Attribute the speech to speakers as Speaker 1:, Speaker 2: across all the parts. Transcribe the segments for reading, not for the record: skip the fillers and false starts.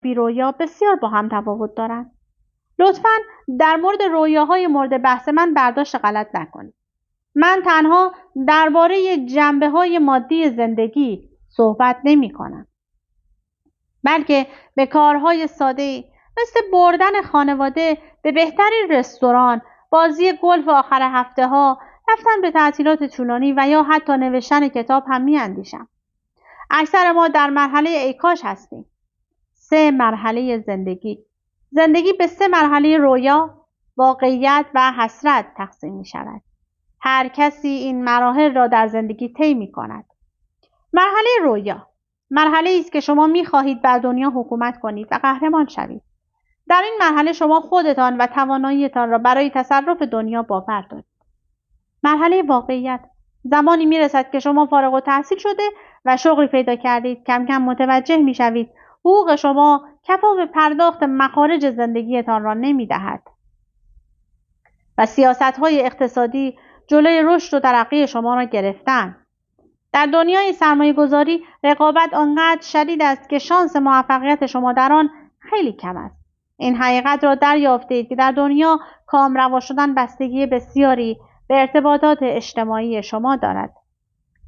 Speaker 1: بی رویا بسیار با هم تفاوت دارند. لطفاً در مورد رویاهای مورد بحث من برداشت غلط نکنید. من تنها درباره جنبه‌های مادی زندگی صحبت نمی‌کنم، بلکه به کارهای ساده‌ای مثل بردن خانواده به بهترین رستوران، بازی گلف آخر هفته‌ها، رفتن به تعطیلات طولانی و یا حتی نوشتن کتاب هم می‌اندیشم. اکثر ما در مرحله ایکاش هستیم. 3 مرحله زندگی. زندگی به 3 مرحله رویا، واقعیت و حسرت تقسیم می‌شود. هر کسی این مراحل را در زندگی طی می‌کند. مرحله رویا مرحله است که شما می‌خواهید بر دنیا حکومت کنید و قهرمان شوید. در این مرحله شما خودتان و تواناییتان را برای تصرف دنیا باور دارید. مرحله واقعیت زمانی می‌رسد که شما فارغ التحصیل شده و شغلی پیدا کردید، کم کم متوجه می‌شوید حقوق شما کفاف پرداخت مخارج زندگیتان را نمی‌دهد و سیاست‌های اقتصادی جلوی رشد و ترقی شما را گرفتند. در دنیای سرمایه‌گذاری رقابت آنقدر شدید است که شانس موفقیت شما در آن خیلی کم است. این حقیقت را دریافتید که در دنیا کامروا شدن بستگی بسیاری به ارتباطات اجتماعی شما دارد.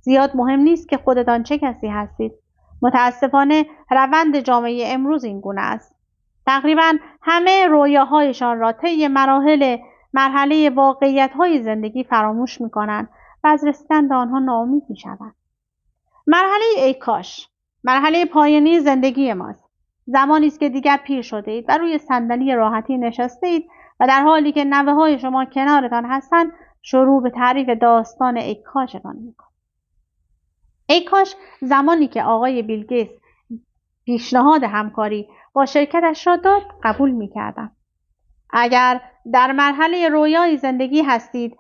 Speaker 1: زیاد مهم نیست که خودتان چه کسی هستید. متاسفانه روند جامعه امروز این گونه است. تقریباً همه رویاهایشان را طی مرحله واقعیت‌های زندگی فراموش می‌کنند و از رسیدن به آنها ناامید می‌شوند. مرحله ایکاش مرحله پایانی زندگی ماست. زمانی است که دیگر پیر شده اید و روی صندلی راحتی نشسته اید و در حالی که نوه‌های شما کنارتان هستند شروع به تعریف داستان ایکاشتان می‌کنید. ایکاش زمانی که آقای بیل گیتس پیشنهاد همکاری با شرکتش را داد قبول می‌کردم. اگر در مرحله رویای زندگی هستید